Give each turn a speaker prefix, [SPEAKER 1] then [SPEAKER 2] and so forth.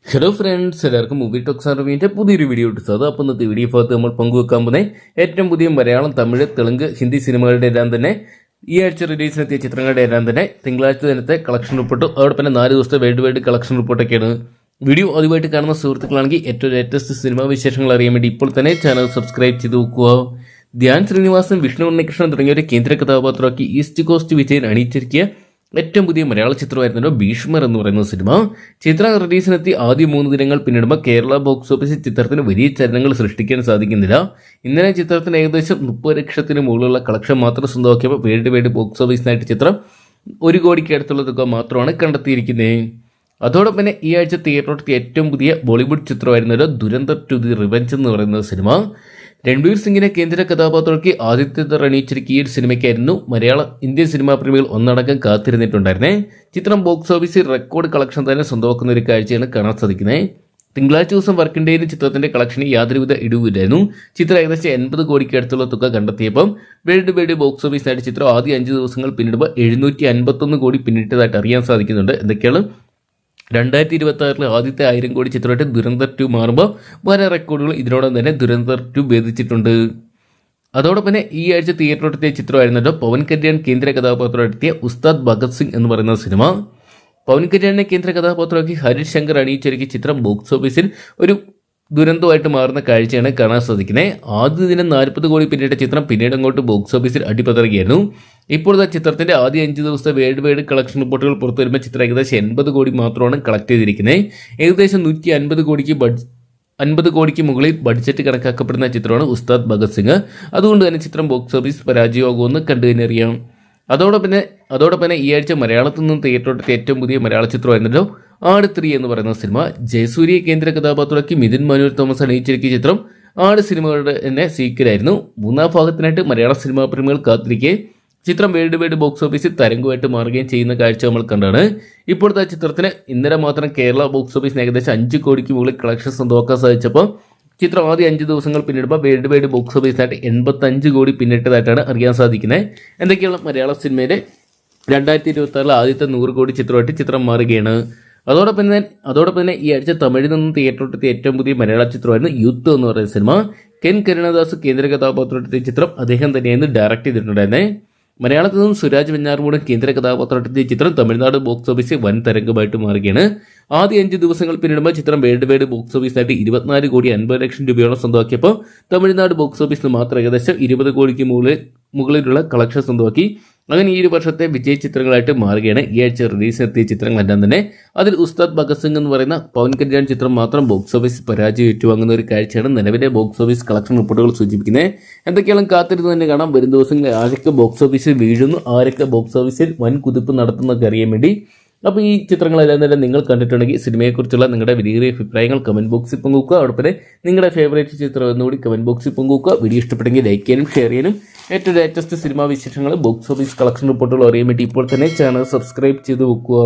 [SPEAKER 1] Hello friends, എല്ലാവർക്കും movie talks അറിവിൻ്റെ പുതിയൊരു വീഡിയോ ഇട്ടത്. അപ്പോൾ ഇന്നത്തെ വീഡിയോ ഭാഗത്ത് നമ്മൾ പങ്കുവെക്കാൻ പോകുന്നത് ഏറ്റവും പുതിയ മലയാളം, തമിഴ്, തെലുങ്ക്, ഹിന്ദി സിനിമകളുടെ എല്ലാം തന്നെ ഈ ആഴ്ച റിലീസിനെത്തിയ ചിത്രങ്ങളുടെ എല്ലാം തന്നെ തിങ്കളാഴ്ച ദിനത്തെ കളക്ഷൻ റിപ്പോർട്ടും അതോടൊപ്പം തന്നെ 4 ദിവസത്തെ വേൾഡ് കളക്ഷൻ റിപ്പോർട്ടൊക്കെയാണ്. വീഡിയോ ആദ്യമായിട്ട് കാണുന്ന സുഹൃത്തുക്കളാണെങ്കിൽ ഏറ്റവും ലേറ്റസ്റ്റ് സിനിമാ വിശേഷങ്ങൾ അറിയാൻ വേണ്ടി ഇപ്പോൾ തന്നെ ചാനൽ സബ്സ്ക്രൈബ് ചെയ്ത് നോക്കുക. ധ്യാൻ ശ്രീനിവാസൻ, വിഷ്ണു ഉണ്ണികൃഷ്ണൻ തുടങ്ങിയവരെ കേന്ദ്ര കഥാപാത്രമാക്കി ഈസ്റ്റ് കോസ്റ്റ് വിജയൻ അണിയിച്ചിരിക്കുക ഏറ്റവും പുതിയ മലയാള ചിത്രമായിരുന്നല്ലോ ഭീഷ്മർ എന്ന് പറയുന്ന സിനിമ. ചിത്രം റിലീസിനെത്തി ആദ്യ 3 ദിനങ്ങൾ പിന്നിടുമ്പോൾ കേരള ബോക്സ് ഓഫീസിൽ ചിത്രത്തിന് വലിയ ചലനങ്ങൾ സൃഷ്ടിക്കാൻ സാധിക്കുന്നില്ല. ഇന്നലെ ചിത്രത്തിന് ഏകദേശം 30 ലക്ഷത്തിന് മുകളിലുള്ള കളക്ഷൻ മാത്രം സ്വന്തമാക്കിയപ്പോൾ വേൾഡ് ബോക്സ് ഓഫീസിനായിട്ട് ചിത്രം 1 കോടിക്ക് അടുത്തുള്ള തുക മാത്രമാണ് കണ്ടെത്തിയിരിക്കുന്നത്. അതോടൊപ്പം തന്നെ ഈ ആഴ്ച തിയേറ്ററിലെത്തിയ ഏറ്റവും പുതിയ ബോളിവുഡ് ചിത്രമായിരുന്നല്ലോ ദുരന്തർ ടു ദി റിവെഞ്ച് എന്ന് പറയുന്ന സിനിമ. രൺബീർ സിംഗിനെ കേന്ദ്ര കഥാപാത്രമാക്കി ആദിത്യത്തെ അണിയിച്ചിരിക്കുന്ന ഈ ഒരു സിനിമയ്ക്കായിരുന്നു ഇന്ത്യൻ സിനിമാ പ്രേമികൾ ഒന്നടങ്കം കാത്തിരുന്നിട്ടുണ്ടായിരുന്നേ. ചിത്രം ബോക്സ് ഓഫീസിൽ റെക്കോർഡ് കളക്ഷൻ തന്നെ സ്വന്തമാക്കുന്ന ഒരു കാഴ്ചയാണ് കാണാൻ സാധിക്കുന്നത്. തിങ്കളാഴ്ച ദിവസം വർക്കിംഗ് ഡേയിൽ ചിത്രത്തിന്റെ കളക്ഷനിൽ യാതൊരുവിധ ഇടിവില്ലായിരുന്നു. ചിത്രം ഏകദേശം 80 കോടിക്ക് അടുത്തുള്ള തുക കണ്ടെത്തിയപ്പം വേൾഡ് ബോക്സ് ഓഫീസിനായിട്ട് ചിത്രം ആദ്യ 5 ദിവസങ്ങൾ പിന്നിടുമ്പോൾ 751 കോടി പിന്നിട്ടതായിട്ട് അറിയാൻ സാധിക്കുന്നുണ്ട്. എന്തൊക്കെയാണ് 2026 ആദ്യത്തെ 1000 കോടി ചിത്രമായിട്ട് ദുരന്തർ 2 മാറുമ്പോൾ പല റെക്കോർഡുകൾ ഇതിനോടൊപ്പം തന്നെ ദുരന്തർ 2 ഭേദിച്ചിട്ടുണ്ട്. അതോടൊപ്പം തന്നെ ഈ ആഴ്ച തിയേറ്ററിലെത്തിയ ചിത്രമായിരുന്നല്ലോ പവൻ കല്യാൺ കേന്ദ്ര കഥാപാത്രമെത്തിയ ഉസ്താദ് ഭഗത് സിംഗ് എന്ന് പറയുന്ന സിനിമ. പവൻ കല്യാണിനെ കേന്ദ്ര കഥാപാത്രമാക്കി ഹരീഷ് ശങ്കർ അണിയിച്ചൊരുക്കിയ ചിത്രം ബോക്സ് ഓഫീസിൽ ഒരു ദുരന്തമായിട്ട് മാറുന്ന കാഴ്ചയാണ് കാണാൻ സാധിക്കുന്നത്. ആദ്യ ദിനം 40 കോടി പിന്നിട്ട ചിത്രം പിന്നീട് അങ്ങോട്ട് ബോക്സ് ഓഫീസിൽ അടിപതറുകയായിരുന്നു. ഇപ്പോഴത്തെ ചിത്രത്തിന്റെ ആദ്യ 5 ദിവസത്തെ വേൾഡ് കളക്ഷൻ റിപ്പോർട്ടുകൾ പുറത്തു വരുമ്പോൾ ചിത്രം ഏകദേശം 80 കോടി മാത്രമാണ് കളക്ട് ചെയ്തിരിക്കുന്നത്. ഏകദേശം 150 കോടിക്ക് മുകളിൽ ബഡ്ജറ്റ് കണക്കാക്കപ്പെടുന്ന ചിത്രമാണ് ഉസ്താദ് ഭഗത് സിംഗ്. അതുകൊണ്ട് തന്നെ ചിത്രം ബോക്സ് ഓഫീസ് പരാജയമാകുമെന്ന് കണ്ടു തന്നെ അറിയാം. അതോടൊപ്പം തന്നെ ഈ ആഴ്ച മലയാളത്തിൽ നിന്നും തിയേറ്ററിലെത്തിയ ഏറ്റവും പുതിയ മലയാള ചിത്രമായിരുന്നല്ലോ ആട് 3 എന്ന് പറയുന്ന സിനിമ. ജയസൂര്യ കേന്ദ്ര കഥാപാത്രമാക്കി മിഥുൻ മനോഹർ തോമസ് അണിയിച്ചിരിക്കുന്ന ചിത്രം ആട് സിനിമകളുടെ തന്നെ സീക്വലായിരുന്നു. 3ാം ഭാഗത്തിനായിട്ട് മലയാള സിനിമാ പ്രേമികൾ കാത്തിരിക്കെ ചിത്രം വേൾഡ് ബോക്സ് ഓഫീസിൽ തരംഗമായിട്ട് മാറുകയും ചെയ്യുന്ന കാഴ്ച നമ്മൾ കണ്ടാണ്. ഇപ്പോഴത്തെ ചിത്രത്തിന് ഇന്നലെ മാത്രം കേരള ബോക്സ് ഓഫീസിന് ഏകദേശം 5 കോടിക്ക് മുകളിൽ കളക്ഷൻ സ്വന്തമാക്കാൻ സാധിച്ചപ്പോൾ ചിത്രം ആദ്യ 5 ദിവസങ്ങൾ പിന്നിടുമ്പോൾ വേൾഡ് ബോക്സ് ഓഫീസിനായിട്ട് 85 കോടി പിന്നിട്ടതായിട്ടാണ് അറിയാൻ സാധിക്കുന്നത്. എന്തൊക്കെയാണ് മലയാള സിനിമയിലെ 2026 ആദ്യത്തെ 100 കോടി ചിത്രമായിട്ട് ചിത്രം മാറുകയാണ്. അതോടൊപ്പം തന്നെ ഈ ആഴ്ച തമിഴിൽ നിന്നും തിയേറ്ററിലെത്തിയ ഏറ്റവും പുതിയ മലയാള ചിത്രമായിരുന്നു യുദ്ധം എന്ന് പറയുന്ന സിനിമ. കെൻ കരുണദാസ് കേന്ദ്ര കഥാപാത്രമെത്തിയ ചിത്രം അദ്ദേഹം തന്നെയായിരുന്നു ഡയറക്ട് ചെയ്തിട്ടുണ്ടായിരുന്നത്. മലയാളത്തിൽ നിന്നും സുരാജ് വെഞ്ഞാറുമൂടും കേന്ദ്ര കഥാപാത്രമെത്തിയ ചിത്രം തമിഴ്നാട് ബോക്സ് ഓഫീസിൽ വൻ തരംഗമായിട്ട് മാറുകയാണ്. ആദ്യ 5 ദിവസങ്ങൾ പിന്നിടുമ്പോൾ ചിത്രം വേൾഡ് ബോക്സ് ഓഫീസിനായിട്ട് 24 കോടി 50 ലക്ഷം രൂപയോളം സ്വന്തമാക്കിയപ്പോൾ തമിഴ്നാട് ബോക്സ് ഓഫീസിൽ മാത്രം ഏകദേശം 20 കോടിക്ക് മുകളിലുള്ള കളക്ഷൻ സ്വന്തമാക്കി. അങ്ങനെ ഈ ഒരു വർഷത്തെ വിജയ ചിത്രങ്ങളായിട്ട് മാറുകയാണ് ഈ ആഴ്ച റിലീസിനെത്തിയ ചിത്രങ്ങളെല്ലാം തന്നെ. അതിൽ ഉസ്താദ് ഭഗത് സിംഗ് എന്ന് പറയുന്ന പവൻ കല്യാൺ ചിത്രം മാത്രം ബോക്സ് ഓഫീസ് പരാജയം ഏറ്റുവാങ്ങുന്ന ഒരു കാഴ്ചയാണ് നിലവിലെ ബോക്സ് ഓഫീസ് കളക്ഷൻ റിപ്പോർട്ടുകൾ സൂചിപ്പിക്കുന്നത്. എന്തൊക്കെയാണ് കാത്തിരുന്ന് തന്നെ കാണാം. വരും ദിവസങ്ങളിൽ ആരൊക്കെ ബോക്സ് ഓഫീസിൽ വീഴുന്നു, ആരൊക്കെ ബോക്സ് ഓഫീസിൽ വൻ കുതിപ്പ് നടത്തുന്നതൊക്കെ അറിയാൻ വേണ്ടി. അപ്പോൾ ഈ ചിത്രങ്ങളെല്ലാം തന്നെ നിങ്ങൾ കണ്ടിട്ടുണ്ടെങ്കിൽ സിനിമയെക്കുറിച്ചുള്ള നിങ്ങളുടെ വലിയ അഭിപ്രായങ്ങൾ കമൻറ്റ് ബോക്സിൽ പങ്കുവെക്കുക. അതോടൊപ്പം നിങ്ങളുടെ ഫേവറേറ്റ് ചിത്രം എന്നുകൂടി കമൻറ്റ് ബോക്സിൽ പങ്കുവെക്കുക. വീഡിയോ ഇഷ്ടപ്പെട്ടെങ്കിൽ ലൈക്ക് ചെയ്യാനും ഷെയർ ചെയ്യാനും ഏറ്റവും ലേറ്റസ്റ്റ് സിനിമാ വിശേഷങ്ങൾ ബോക്സ് ഓഫീസ് കളക്ഷൻ റിപ്പോർട്ടുകൾ അറിയാൻ വേണ്ടി ഇപ്പോൾ തന്നെ ചാനൽ സബ്സ്ക്രൈബ് ചെയ്ത് വെക്കുക.